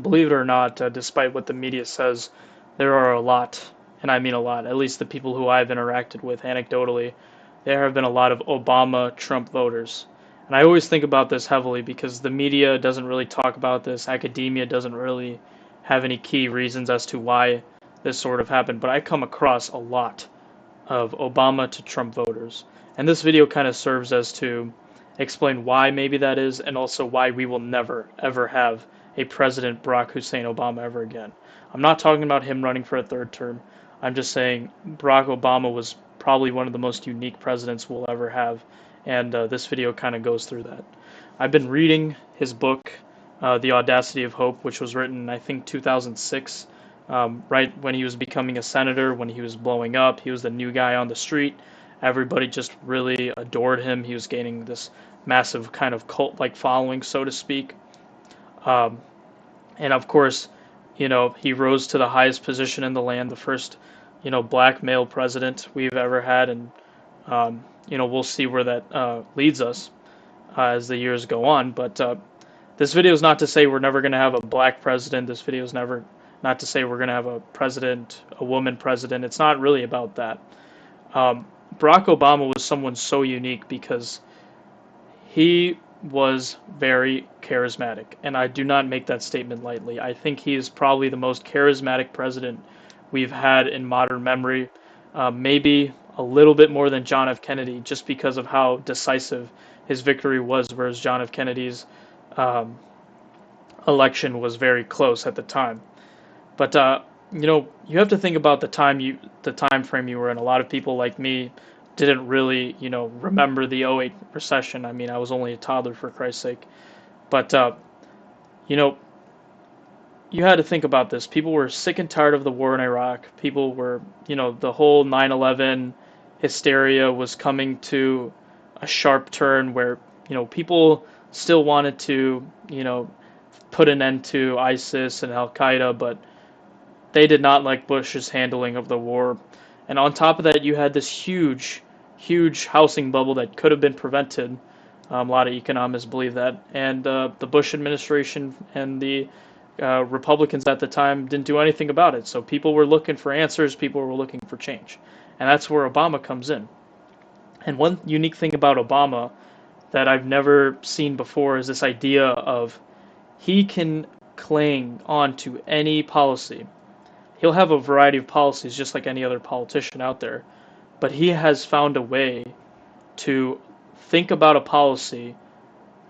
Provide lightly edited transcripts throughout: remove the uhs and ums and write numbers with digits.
Believe it or not, despite what the media says, there are a lot, and I mean a lot, at least the people who I've interacted with anecdotally, there have been a lot of Obama Trump voters. And I always think about this heavily because the media doesn't really talk about this, academia doesn't really have any key reasons as to why this sort of happened, but I come across a lot of Obama to Trump voters. And this video kind of serves as to explain why maybe that is, and also why we will never, ever have a President Barack Hussein Obama ever again. I'm not talking about him running for a third term. I'm just saying Barack Obama was probably one of the most unique presidents we'll ever have, and this video kind of goes through that. I've been reading his book, The Audacity of Hope, which was written, I think, 2006, right when he was becoming a senator, when he was blowing up. He was the new guy on the street. Everybody just really adored him. He was gaining this massive kind of cult-like following, so to speak. Um, and of course, he rose to the highest position in the land, the first, black male president we've ever had, and we'll see where that leads us as the years go on. But this video is not to say we're never going to have a black president. This video is never not to say we're going to have a president, a woman president. It's not really about that. Barack Obama was someone so unique because he was very charismatic, and I do not make that statement lightly. I think he is probably the most charismatic president we've had in modern memory, maybe a little bit more than John F. Kennedy, just because of how decisive his victory was, whereas John F. Kennedy's um, election was very close at the time. But you have to think about the time frame you were in. A lot of people like me didn't really, remember the '08 recession. I mean, I was only a toddler, for Christ's sake. But you know, you had to think about this. People were sick and tired of the war in Iraq. People were, the whole 9/11 hysteria was coming to a sharp turn where, people still wanted to, put an end to ISIS and Al Qaeda, but they did not like Bush's handling of the war. And on top of that, you had this huge, huge housing bubble that could have been prevented. A lot of economists believe that. And the Bush administration and the Republicans at the time didn't do anything about it. So people were looking for answers, people were looking for change. And that's where Obama comes in. And one unique thing about Obama that I've never seen before is this idea of he can cling on to any policy. He'll have a variety of policies just like any other politician out there, but he has found a way to think about a policy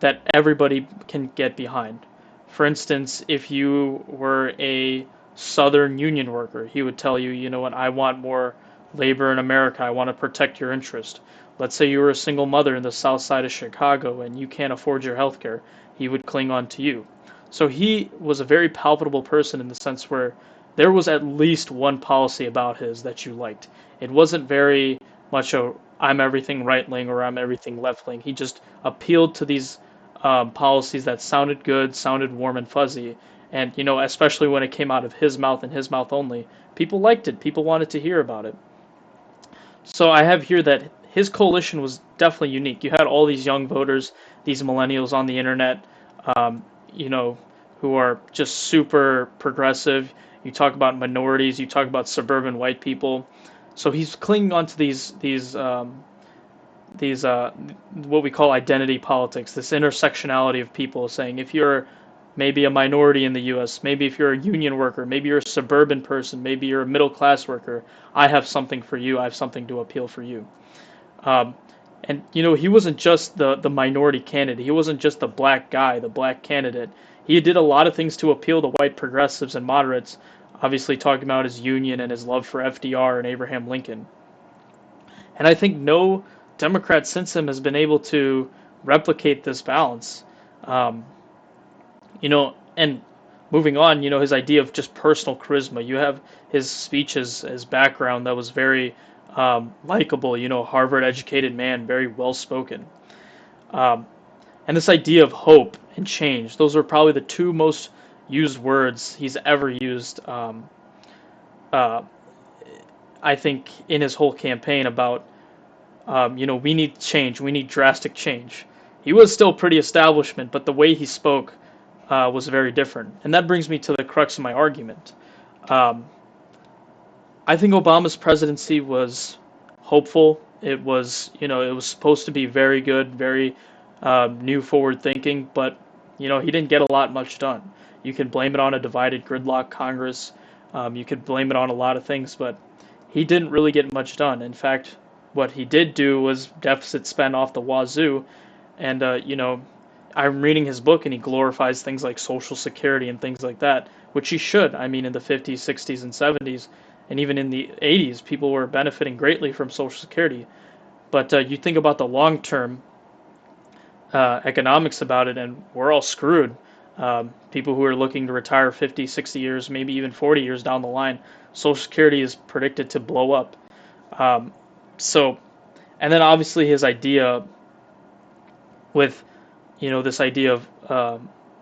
that everybody can get behind. For instance, if you were a Southern union worker, he would tell you, you know what, I want more labor in America. I want to protect your interest. Let's say you were a single mother in the south side of Chicago and you can't afford your health care. He would cling on to you. So he was a very palpable person in the sense where there was at least one policy about his that you liked. It wasn't very much a I'm everything right wing or I'm everything left wing. He just appealed to these policies that sounded good, sounded warm and fuzzy, and especially when it came out of his mouth and his mouth only, people liked it. People wanted to hear about it. So I have here that his coalition was definitely unique. You had all these young voters, these millennials on the internet, um, you know, who are just super progressive. You talk about minorities, you talk about suburban white people. So he's clinging on to these what we call identity politics, this intersectionality of people, saying if you're maybe a minority in the U.S., maybe if you're a union worker, maybe you're a suburban person, maybe you're a middle class worker, I have something for you. I have something to appeal for you. Um, and he wasn't just the minority candidate. He wasn't just the black guy, the black candidate. He did a lot of things to appeal to white progressives and moderates. Obviously, talking about his union and his love for FDR and Abraham Lincoln. And I think no Democrat since him has been able to replicate this balance. Um, and moving on, his idea of just personal charisma. You have his speeches, his background that was very likable, Harvard educated man, very well spoken. Um, and this idea of hope and change, those are probably the two most used words he's ever used, uh, I think, in his whole campaign about, we need change, we need drastic change. He was still pretty establishment, but the way he spoke was very different. And that brings me to the crux of my argument. Um, I think Obama's presidency was hopeful. It was, it was supposed to be very good, very new forward thinking, but, he didn't get a lot much done. You can blame it on a divided gridlock Congress. You could blame it on a lot of things, but he didn't really get much done. In fact, what he did do was deficit spend off the wazoo. And, I'm reading his book and he glorifies things like Social Security and things like that, which he should. I mean, in the 50s, 60s, and 70s, and even in the 80s, people were benefiting greatly from Social Security. But you think about the long term economics about it, and we're all screwed. People who are looking to retire 50, 60 years, maybe even 40 years down the line, Social Security is predicted to blow up. Um, so, and then obviously his idea with, this idea of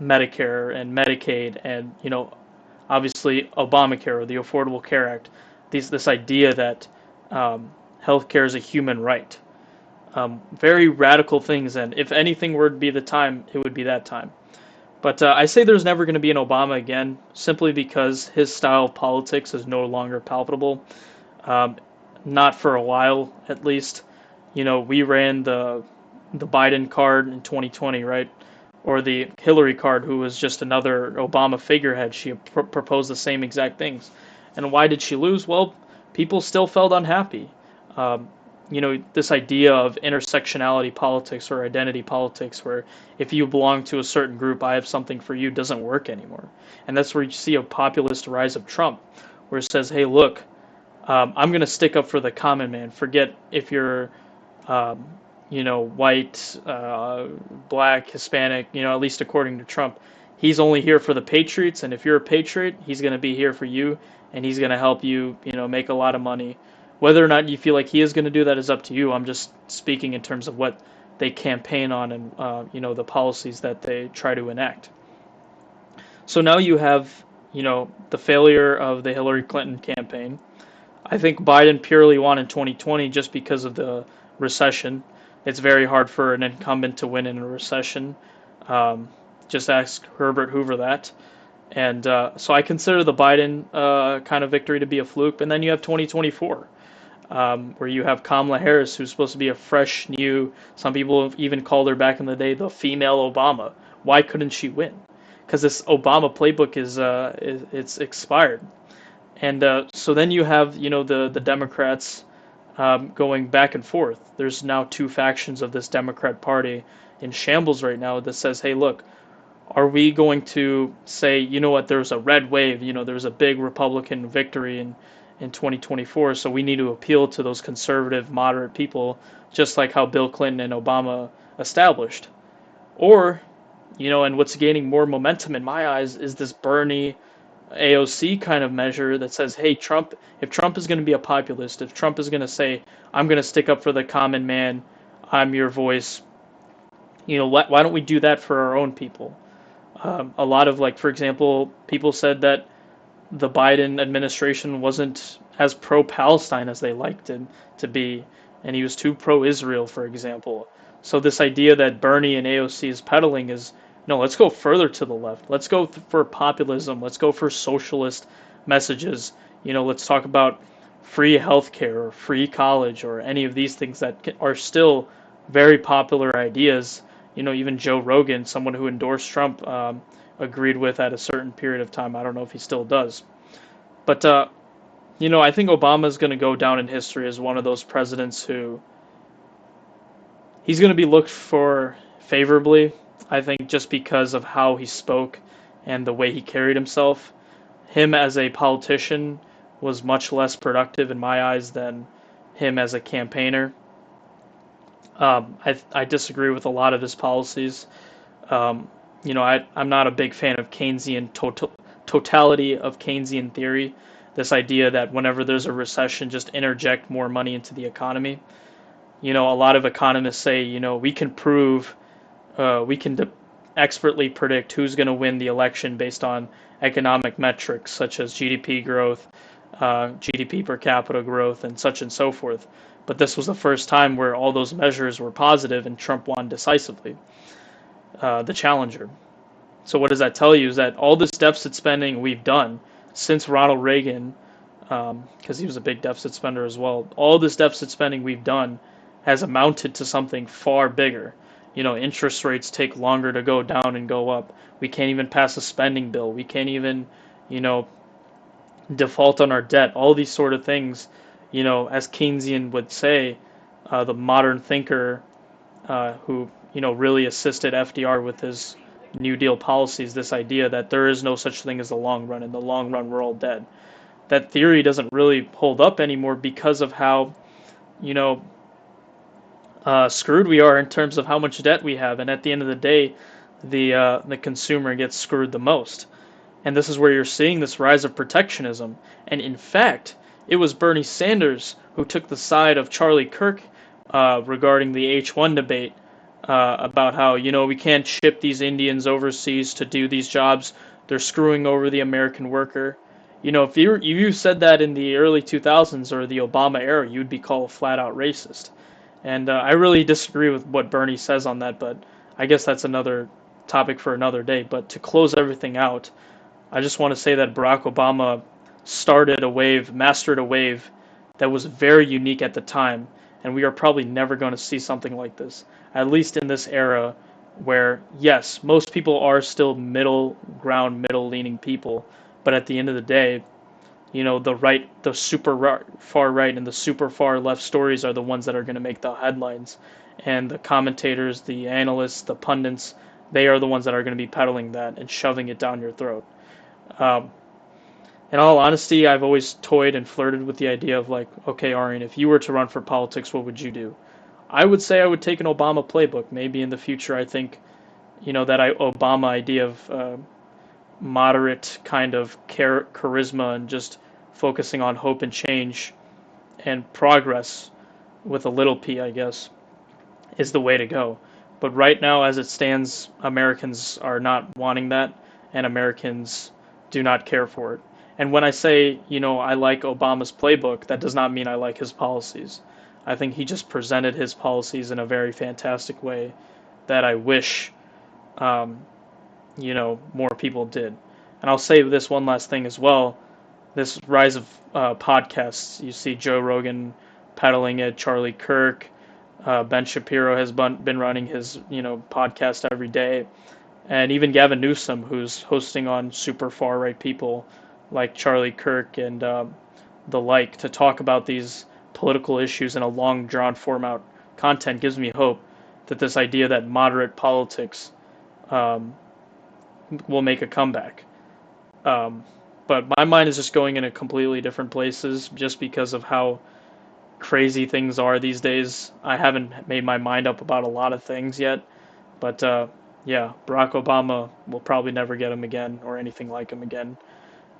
Medicare and Medicaid and, obviously Obamacare or the Affordable Care Act, this idea that healthcare is a human right. Very radical things, and if anything were to be the time, it would be that time. But I say there's never going to be an Obama again, simply because his style of politics is no longer palatable. Um, Not for a while, at least. We ran the Biden card in 2020, right? Or the Hillary card, who was just another Obama figurehead. She proposed the same exact things. And why did she lose? Well, people still felt unhappy. Um, this idea of intersectionality politics or identity politics, where if you belong to a certain group, I have something for you, doesn't work anymore. And that's where you see a populist rise of Trump, where it says, hey, look, I'm going to stick up for the common man. Forget if you're um, white, black, Hispanic, at least according to Trump. He's only here for the patriots, and if you're a patriot, he's going to be here for you, and he's going to help you, make a lot of money. Whether or not you feel like he is going to do that is up to you. I'm just speaking in terms of what they campaign on and, the policies that they try to enact. So now you have, the failure of the Hillary Clinton campaign. I think Biden purely won in 2020 just because of the recession. It's very hard for an incumbent to win in a recession. Um, just ask Herbert Hoover that. And so I consider the Biden kind of victory to be a fluke. And then you have 2024, where you have Kamala Harris, who's supposed to be a fresh, new, some people have even called her back in the day the female Obama. Why couldn't she win? Because this Obama playbook it's expired. And so then you have, the Democrats going back and forth. There's now two factions of this Democrat Party in shambles right now that says, hey, look, are we going to say, what, there's a red wave, there's a big Republican victory in 2024, so we need to appeal to those conservative, moderate people, just like how Bill Clinton and Obama established. Or, and what's gaining more momentum in my eyes is this Bernie AOC kind of measure that says, hey, Trump, if Trump is going to be a populist, if Trump is going to say, I'm going to stick up for the common man, I'm your voice, why don't we do that for our own people? A lot of, like, for example, people said that the Biden administration wasn't as pro-Palestine as they liked it to be, and he was too pro-Israel, for example. So this idea that Bernie and AOC is peddling is, no, let's go further to the left. Let's go for populism. Let's go for socialist messages. Let's talk about free healthcare or free college or any of these things that are still very popular ideas. Even Joe Rogan, someone who endorsed Trump, agreed with at a certain period of time. I don't know if he still does. But, I think Obama is going to go down in history as one of those presidents who he's going to be looked for favorably, I think, just because of how he spoke and the way he carried himself. Him as a politician was much less productive in my eyes than him as a campaigner. I disagree with a lot of his policies. I'm not a big fan of Keynesian totality of Keynesian theory. This idea that whenever there's a recession, just interject more money into the economy. A lot of economists say, we can prove, we can expertly predict who's going to win the election based on economic metrics such as GDP growth, GDP per capita growth, and such and so forth. But this was the first time where all those measures were positive and Trump won decisively, the challenger. So what does that tell you is that all this deficit spending we've done since Ronald Reagan, because he was a big deficit spender as well, all this deficit spending we've done has amounted to something far bigger. Interest rates take longer to go down and go up. We can't even pass a spending bill. We can't even, you know, default on our debt. All these sort of things, as Keynesian would say, the modern thinker who really assisted FDR with his New Deal policies, this idea that there is no such thing as the long run. In the long run, we're all dead. That theory doesn't really hold up anymore because of how you know screwed we are in terms of how much debt we have, and at the end of the day, the consumer gets screwed the most. And this is where you're seeing this rise of protectionism. And in fact, it was Bernie Sanders who took the side of Charlie Kirk regarding the H1 debate about how, we can't ship these Indians overseas to do these jobs. They're screwing over the American worker. If you said that in the early 2000s or the Obama era, you'd be called flat out racist. And I really disagree with what Bernie says on that, but I guess that's another topic for another day. But to close everything out, I just want to say that Barack Obama mastered a wave that was very unique at the time, and we are probably never going to see something like this, at least in this era where, yes, most people are still middle ground, middle leaning people, but at the end of the day, the super far right and the super far left stories are the ones that are going to make the headlines. And the commentators, the analysts, the pundits, they are the ones that are going to be peddling that and shoving it down your throat. Um, in all honesty, I've always toyed and flirted with the idea of like, okay, Arian, if you were to run for politics, what would you do? I would say I would take an Obama playbook. Maybe in the future, I think, that Obama idea of moderate kind of charisma and just focusing on hope and change and progress with a little p, I guess, is the way to go. But right now, as it stands, Americans are not wanting that, and Americans do not care for it. And when I say, I like Obama's playbook, that does not mean I like his policies. I think he just presented his policies in a very fantastic way that I wish, um, more people did. And I'll say this one last thing as well. This rise of podcasts, you see Joe Rogan peddling it, Charlie Kirk, Ben Shapiro has been running his podcast every day, and even Gavin Newsom, who's hosting on super far right people like Charlie Kirk and the like to talk about these political issues in a long drawn format content gives me hope that this idea that moderate politics um, will make a comeback. Um, but my mind is just going in a completely different places just because of how crazy things are these days. I haven't made my mind up about a lot of things yet, but yeah, Barack Obama will probably never get him again or anything like him again,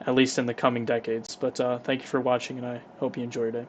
at least in the coming decades. But thank you for watching, and I hope you enjoyed it.